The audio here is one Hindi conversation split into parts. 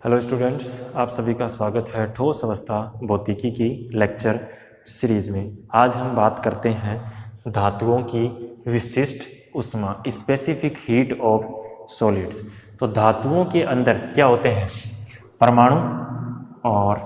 हेलो स्टूडेंट्स, आप सभी का स्वागत है ठोस अवस्था भौतिकी की लेक्चर सीरीज में। आज हम बात करते हैं धातुओं की विशिष्ट ऊष्मा, स्पेसिफिक हीट ऑफ सॉलिड्स। तो धातुओं के अंदर क्या होते हैं? परमाणु, और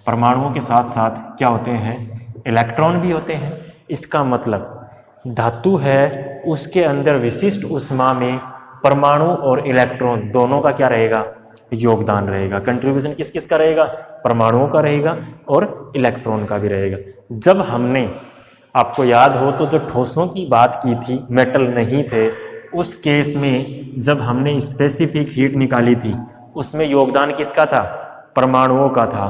परमाणुओं के साथ साथ क्या होते हैं? इलेक्ट्रॉन भी होते हैं। इसका मतलब धातु है, उसके अंदर विशिष्ट ऊष्मा में परमाणु और इलेक्ट्रॉन दोनों का क्या रहेगा? योगदान रहेगा। कंट्रीब्यूशन किस किस का रहेगा? परमाणुओं का रहेगा और इलेक्ट्रॉन का भी रहेगा। जब हमने, आपको याद हो तो, जो ठोसों की बात की थी, मेटल नहीं थे, उस केस में जब हमने स्पेसिफिक हीट निकाली थी, उसमें योगदान किसका था? परमाणुओं का था।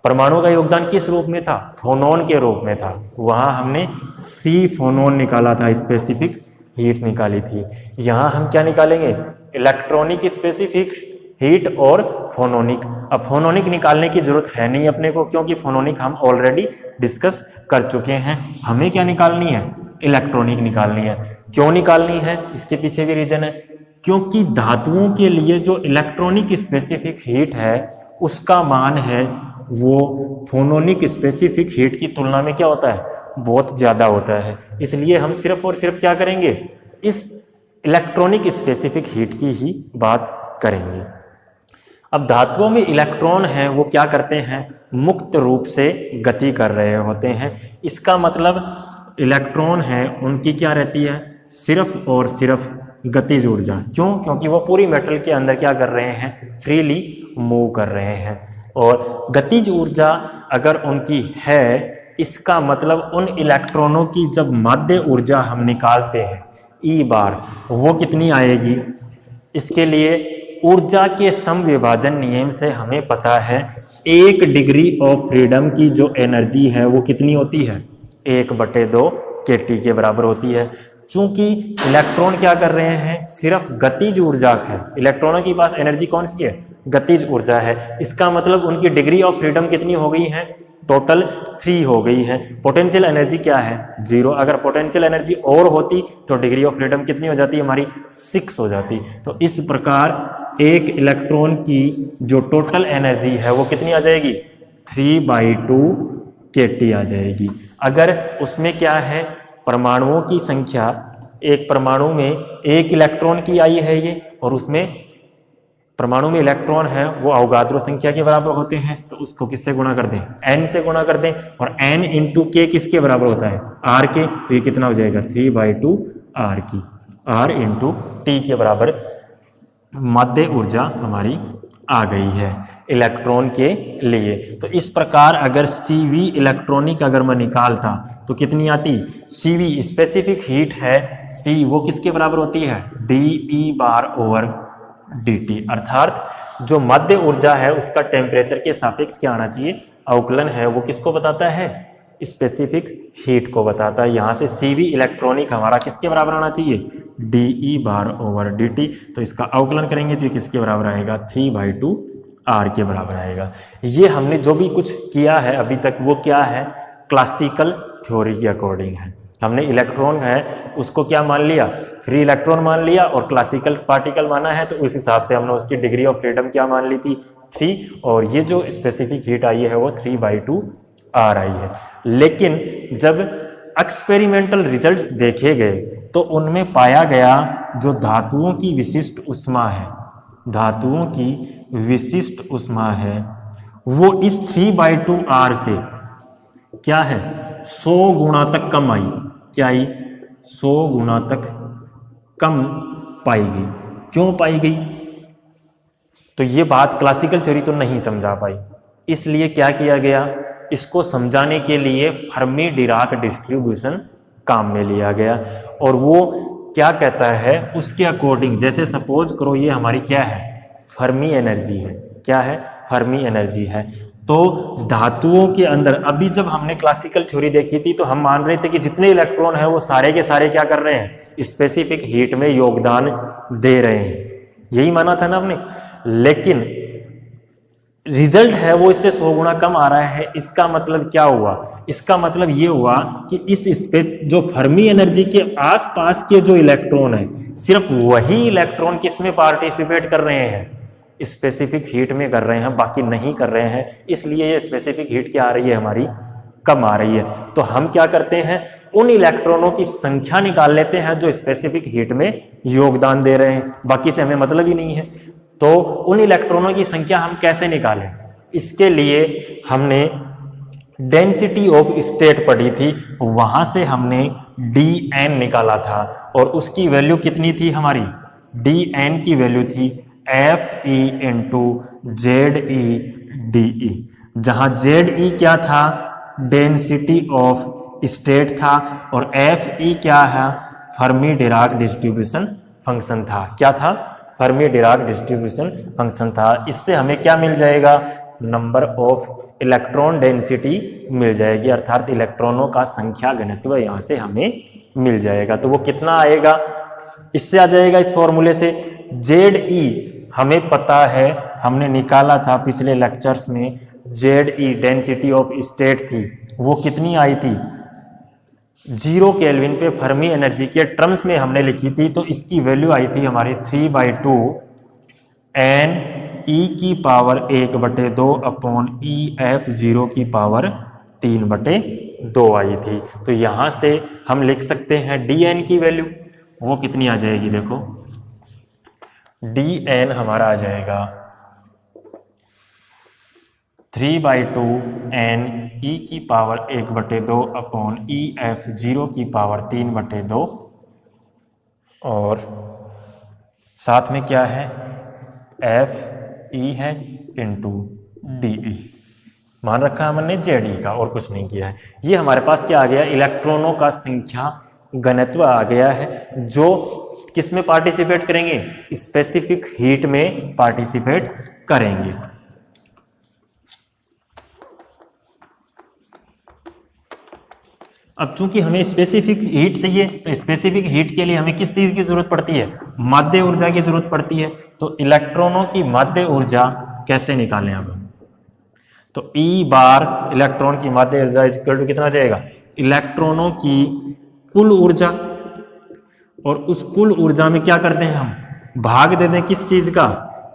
परमाणु का योगदान किस रूप में था? फोनोन के रूप में था। वहां हमने सी फोनोन निकाला था, स्पेसिफिक हीट निकाली थी। यहां हम क्या निकालेंगे? इलेक्ट्रॉनिक स्पेसिफिक हीट और फोनोनिक। अब फोनोनिक निकालने की जरूरत है नहीं अपने को, क्योंकि फोनोनिक हम ऑलरेडी डिस्कस कर चुके हैं। हमें क्या निकालनी है? इलेक्ट्रॉनिक निकालनी है। क्यों निकालनी है? इसके पीछे भी रीजन है। क्योंकि धातुओं के लिए जो इलेक्ट्रॉनिक स्पेसिफिक हीट है, उसका मान है वो फोनोनिक स्पेसिफिक हीट की तुलना में क्या होता है? बहुत ज्यादा होता है। इसलिए हम सिर्फ और सिर्फ क्या करेंगे? इस इलेक्ट्रॉनिक स्पेसिफिक हीट की ही बात करेंगे। अब धातुओं में इलेक्ट्रॉन हैं, वो क्या करते हैं? मुक्त रूप से गति कर रहे होते हैं। इसका मतलब इलेक्ट्रॉन हैं, उनकी क्या रहती है? सिर्फ और सिर्फ गतिज ऊर्जा। क्यों? क्योंकि वो पूरी मेटल के अंदर क्या कर रहे हैं? फ्रीली मूव कर रहे हैं। और गतिज ऊर्जा अगर उनकी है, इसका मतलब उन इलेक्ट्रॉनों की जब माध्य ऊर्जा हम निकालते हैं ई बार, वो कितनी आएगी? इसके लिए ऊर्जा के समविभाजन नियम से हमें पता है 1 डिग्री ऑफ फ्रीडम की जो एनर्जी है वो कितनी होती है? 1/2 kT के बराबर होती है। चूंकि इलेक्ट्रॉन क्या कर रहे हैं? सिर्फ गतिज ऊर्जा है। इलेक्ट्रॉनों के पास एनर्जी कौन सी है? गतिज ऊर्जा है। इसका मतलब उनकी डिग्री ऑफ फ्रीडम कितनी हो गई है? टोटल 3 हो गई है। पोटेंशियल एनर्जी क्या है? 0। अगर पोटेंशियल एनर्जी और होती तो डिग्री ऑफ फ्रीडम कितनी हो जाती? हमारी 6 हो जाती। तो इस प्रकार एक इलेक्ट्रॉन की जो टोटल एनर्जी है वो कितनी आ जाएगी? 3/2 kT आ जाएगी। अगर उसमें क्या है? परमाणुओं की संख्या, एक परमाणु में 1 इलेक्ट्रॉन की आई है ये, और उसमें परमाणु में इलेक्ट्रॉन है वो अवोगाद्रो संख्या के बराबर होते हैं, तो उसको किससे गुणा कर दें? n से गुणा कर दें। और n इंटू k किसके बराबर होता है? r के। तो ये कितना हो जाएगा? 3/2 r की। r इंटू t के बराबर माध्य ऊर्जा हमारी आ गई है इलेक्ट्रॉन के लिए। तो इस प्रकार अगर Cv इलेक्ट्रॉनिक अगर मैं निकालता तो कितनी आती? Cv स्पेसिफिक हीट है, C वो किसके बराबर होती है? dE/dt। अर्थात जो माध्य ऊर्जा है उसका टेम्परेचर के सापेक्ष क्या आना चाहिए? अवकलन है। वो किसको बताता है? स्पेसिफिक हीट को बताता है। यहां से Cv इलेक्ट्रॉनिक हमारा किसके बराबर आना चाहिए? dE/dt। तो इसका अवकलन करेंगे तो ये किसके बराबर आएगा? 3/2 r के बराबर आएगा। ये हमने जो भी कुछ किया है अभी तक वो क्या है? क्लासिकल थ्योरी के अकॉर्डिंग है। हमने इलेक्ट्रॉन है उसको क्या मान लिया? फ्री इलेक्ट्रॉन मान लिया, और क्लासिकल पार्टिकल माना है, तो उस हिसाब से हमने उसकी डिग्री ऑफ फ्रीडम क्या मान ली थी? 3। और ये जो स्पेसिफिक हीट आई है वो 3/2 आ रही है। लेकिन जब एक्सपेरिमेंटल रिजल्ट्स देखे गए तो उनमें पाया गया जो धातुओं की विशिष्ट ऊष्मा है, धातुओं की विशिष्ट ऊष्मा है, वो इस 3/2 r से क्या है? 100 गुना तक कम आई। क्या आई? 100 गुना तक कम पाई गई। क्यों पाई गई? तो ये बात क्लासिकल थ्योरी तो नहीं समझा पाई, इसलिए क्या किया गया? इसको समझाने के लिए फर्मी डिराक डिस्ट्रीब्यूशन काम में लिया गया। और वो क्या कहता है? उसके अकॉर्डिंग, जैसे सपोज करो ये हमारी क्या है? फर्मी एनर्जी है। क्या है? फर्मी एनर्जी है। तो धातुओं के अंदर, अभी जब हमने क्लासिकल थ्योरी देखी थी तो हम मान रहे थे कि जितने इलेक्ट्रॉन है वो सारे के सारे क्या कर रहे हैं? स्पेसिफिक हीट में योगदान दे रहे हैं। यही माना था ना हमने। लेकिन रिजल्ट है वो इससे 100 गुना कम आ रहा है। इसका मतलब क्या हुआ? इसका मतलब ये हुआ कि इस स्पेस, जो फर्मी एनर्जी के आसपास के जो इलेक्ट्रॉन है, सिर्फ वही इलेक्ट्रॉन किसमें पार्टिसिपेट कर रहे हैं? स्पेसिफिक हीट में कर रहे हैं, बाकी नहीं कर रहे हैं, इसलिए ये स्पेसिफिक हीट क्या आ रही है हमारी, कम आ रही है। तो हम क्या करते हैं, उन इलेक्ट्रॉनों की संख्या निकाल लेते हैं जो स्पेसिफिक हीट में योगदान दे रहे हैं, बाकी से हमें मतलब ही नहीं है। तो उन इलेक्ट्रॉनों की संख्या हम कैसे निकालें, इसके लिए हमने डेंसिटी ऑफ स्टेट पढ़ी थी, वहां से हमने dn निकाला था और उसकी वैल्यू कितनी थी हमारी, dn की वैल्यू थी Fe इंटू ZE DE, जहां ZE क्या था, डेंसिटी ऑफ स्टेट था, और Fe क्या है, फर्मी डिराक डिस्ट्रीब्यूशन फंक्शन था। क्या था, फर्मी डिराक डिस्ट्रीब्यूशन फंक्शन था। इससे हमें क्या मिल जाएगा, नंबर ऑफ इलेक्ट्रॉन डेंसिटी मिल जाएगी, अर्थात इलेक्ट्रॉनों का संख्या घनत्व यहां से हमें मिल जाएगा। तो वो कितना आएगा, इससे आ जाएगा इस फॉर्मूले से। ZE हमें पता है, हमने निकाला था पिछले लेक्चर्स में, ZE डेंसिटी ऑफ स्टेट थी, वो कितनी आई थी, 0 केल्विन पे फर्मी एनर्जी के टर्म्स में हमने लिखी थी। तो इसकी वैल्यू आई थी हमारी 3/2 n e की पावर 1/2 अपॉन EF 0 की पावर 3/2 आई थी। तो यहां से हम लिख सकते हैं dn की वैल्यू, वो कितनी आ जाएगी, देखो dn हमारा आ जाएगा 3/2 n e की पावर 1/2 अपॉन EF 0 की पावर 3/2, और साथ में क्या है, Fe है इंटू DE, मान रखा हमने ZE का और कुछ नहीं किया है। ये हमारे पास क्या आ गया, इलेक्ट्रॉनों का संख्या घनत्व आ गया है, जो किस में पार्टिसिपेट करेंगे, स्पेसिफिक हीट में पार्टिसिपेट करेंगे। अब चूंकि हमें स्पेसिफिक हीट चाहिए, तो स्पेसिफिक हीट के लिए हमें किस चीज की जरूरत पड़ती है, माध्य ऊर्जा की जरूरत पड़ती है। तो इलेक्ट्रॉनों की माध्य ऊर्जा कैसे निकालें अब, तो E बार इलेक्ट्रॉन की माध्य ऊर्जा इक्वल टू कितना जाएगा, इलेक्ट्रॉनों की कुल ऊर्जा, और उस कुल ऊर्जा में क्या करते हैं हम, भाग देते हैं किस चीज का,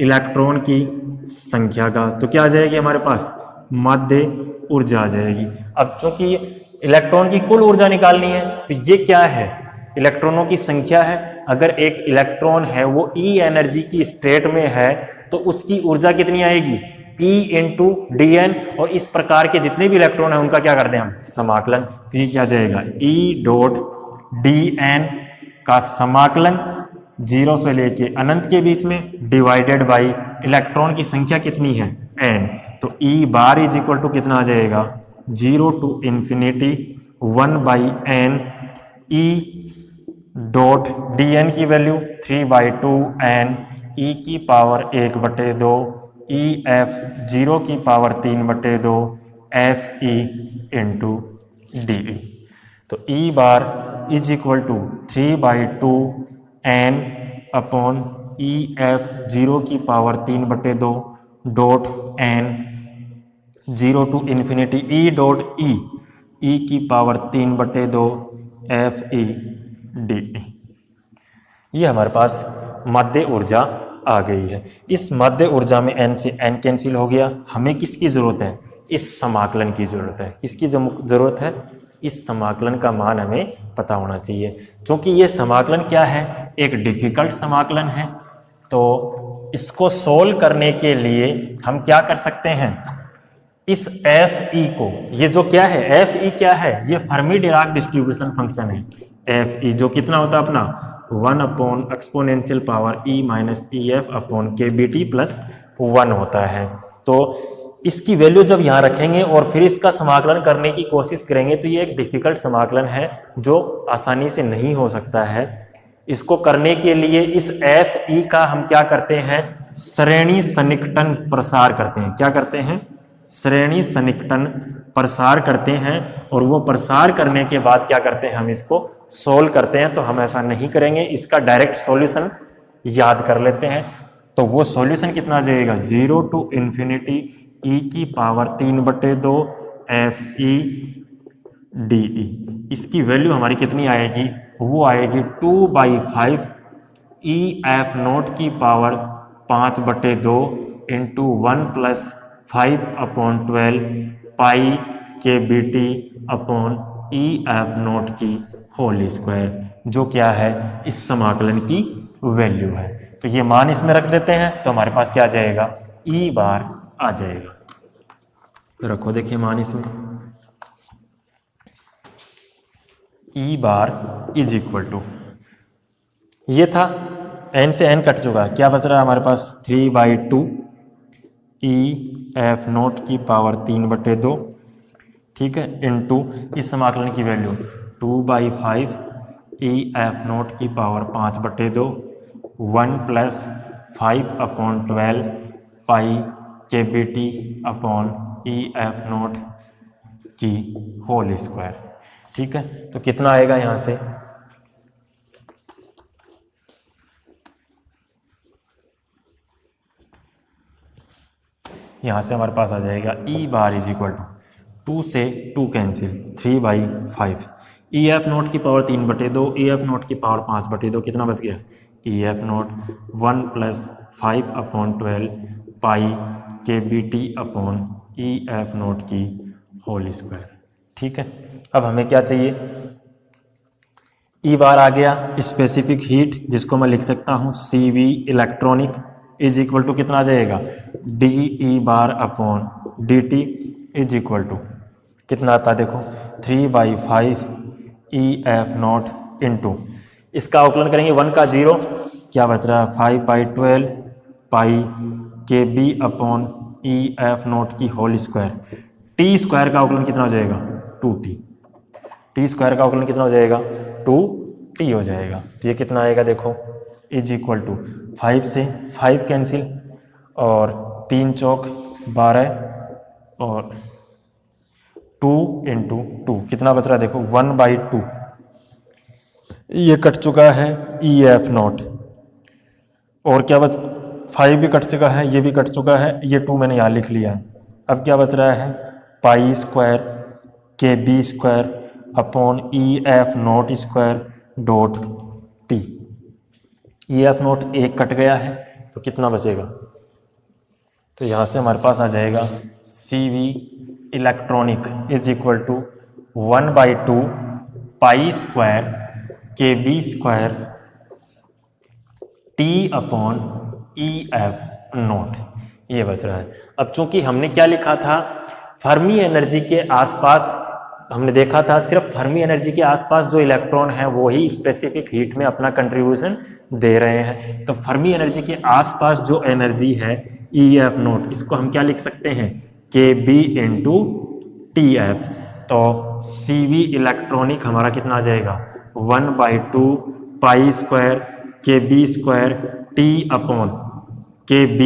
इलेक्ट्रॉन की संख्या का। तो क्या आ जाएगी हमारे पास, माध्य ऊर्जा आ जाएगी। अब चूंकि इलेक्ट्रॉन की कुल ऊर्जा निकालनी है, तो ये क्या है, इलेक्ट्रॉनों की संख्या है। अगर एक इलेक्ट्रॉन है वो E एनर्जी की स्टेट में है, तो उसकी ऊर्जा कितनी आएगी, E इंटू DN, और इस प्रकार के जितने भी इलेक्ट्रॉन है उनका क्या करते हैं हम, समाकलन। तो ये क्या जाएगा, E डॉट DN का समाकलन 0 से लेके अनंत के बीच में, डिवाइडेड बाई इलेक्ट्रॉन की संख्या कितनी है, n। तो E bar is equal to कितना आ जाएगा, 0 to infinity 1/n E dot DN की वैल्यू 3/2 n E की पावर 1/2 EF 0 की पावर 3/2 Fe इंटू DE। तो E bar is equal to 3/2 n upon EF 0 की power 3/2 dot n 0 to infinity E dot E की पावर 3/2 Fe DE। ये हमारे पास माध्य ऊर्जा आ गई है। इस माध्य ऊर्जा में n से n कैंसिल हो गया। हमें किसकी जरूरत है, इस समाकलन की जरूरत है। किसकी जरूरत है, इस समाकलन का मान हमें पता होना चाहिए। क्योंकि ये समाकलन क्या है, एक डिफिकल्ट समाकलन है। तो इसको सोल्व करने के लिए हम क्या कर सकते हैं, इस Fe को, ये जो क्या है, Fe क्या है, ये फर्मी डिराक डिस्ट्रीब्यूशन फंक्शन है। Fe जो कितना होता है अपना 1 upon exponential power E minus EF upon KBT plus 1 होता है। तो इसकी वैल्यू जब यहाँ रखेंगे और फिर इसका समाकलन करने की कोशिश करेंगे, तो ये एक डिफिकल्ट समाकलन है जो आसानी से नहीं हो सकता है। इसको करने के लिए इस Fe का हम क्या करते हैं, श्रेणी सन्निकटन प्रसार करते हैं। क्या करते हैं, श्रेणी सन्निकटन प्रसार करते हैं। और वो प्रसार करने के बाद क्या करते हैं, हम इसको सोल्व करते हैं। तो हम ऐसा नहीं करेंगे, इसका डायरेक्ट सॉल्यूशन याद कर लेते हैं। तो वो सॉल्यूशन कितना आ जाएगा, 0 टू इंफिनिटी E की पावर 3/2 Fe DE। इसकी वैल्यू हमारी कितनी आएगी, वो आएगी 2/5 EF नोट की पावर 5/2 इंटू 1 + 5/12 पाई के BT अपॉन EF0 की होल स्क्वायर, जो क्या है इस समाकलन की वैल्यू है। तो ये मान इसमें रख देते हैं तो हमारे पास क्या आ जाएगा, E बार आ जाएगा। तो रखो देखिए मान इसमें, E bar is equal to, ये था n से n कट चुका, क्या बच रहा है हमारे पास 3/2 EF0 की पावर 3/2, ठीक है, इनटू इस समाकलन की वैल्यू 2/5 EF0 की पावर 5/2 1 + 5/12 पाई के BT अपॉन EF0 की होल स्क्वायर, ठीक है। तो कितना आएगा यहाँ से, यहाँ से हमारे पास आ जाएगा E bar is equal to 2 से 2 कैंसिल 3/5 EF0 की पावर 3/2 EF0 की पावर 5/2, कितना बच गया EF0 1 + 5/12 पाई के BT अपॉन EF0 की होल स्क्वायर, ठीक है। अब हमें क्या चाहिए, E बार आ गया स्पेसिफिक हीट, जिसको मैं लिख सकता हूँ CV electronic is equal to कितना आ जाएगा DE bar upon DT is equal to कितना आता है देखो 3/5 EF0 इंटू इसका अवकलन करेंगे 1 का 0, क्या बच रहा है 5/12 पाई के B अपॉन EF0 की होल स्क्वायर, टी स्क्वायर का अवकलन कितना हो जाएगा 2t, टी स्क्वायर का अवकलन कितना हो जाएगा 2t हो जाएगा। तो ये कितना आएगा देखो इज इक्वल टू 5 से 5 कैंसिल और 3 चौक 12 और 2 इंटू 2 कितना बच रहा है देखो 1/2, ये कट चुका है EF0 और क्या बच 5 भी कट चुका है, ये भी कट चुका है, ये 2 मैंने यहाँ लिख लिया है। अब क्या बच रहा है पाई स्क्वायर के B square upon EF0 square dot T, EF0 एक कट गया है तो कितना बचेगा, तो यहाँ से हमारे पास आ जाएगा CV electronic is equal to 1/2 pi square के B square T upon EF0, ये बच रहा है। अब चूंकि हमने क्या लिखा था, फर्मी एनर्जी के आसपास हमने देखा था, सिर्फ फर्मी एनर्जी के आसपास जो इलेक्ट्रॉन है वो ही स्पेसिफिक हीट में अपना कंट्रीब्यूशन दे रहे हैं। तो फर्मी एनर्जी के आसपास जो एनर्जी है EF0, इसको हम क्या लिख सकते हैं KB इंटू TF। तो CV इलेक्ट्रॉनिक हमारा कितना आ जाएगा 1/2 pi square KB square T upon KB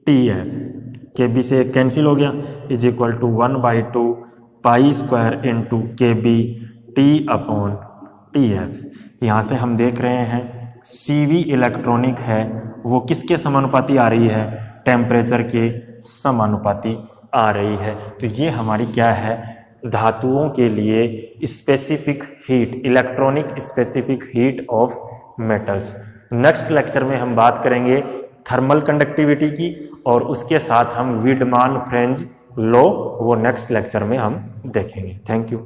TF, KB से कैंसिल हो गया is equal to 1/2 pi square into KB T upon TF। यहाँ से हम देख रहे हैं CV इलेक्ट्रॉनिक है वो किसके समानुपाती आ रही है, टेम्परेचर के समानुपाती आ रही है। तो ये हमारी क्या है, धातुओं के लिए specific heat, electronic specific heat of metals. Next lecture में हम बात करेंगे थर्मल कंडक्टिविटी की और उसके साथ हम वीडमान फ्रेंज लॉ वो नेक्स्ट लेक्चर में हम देखेंगे। Thank you.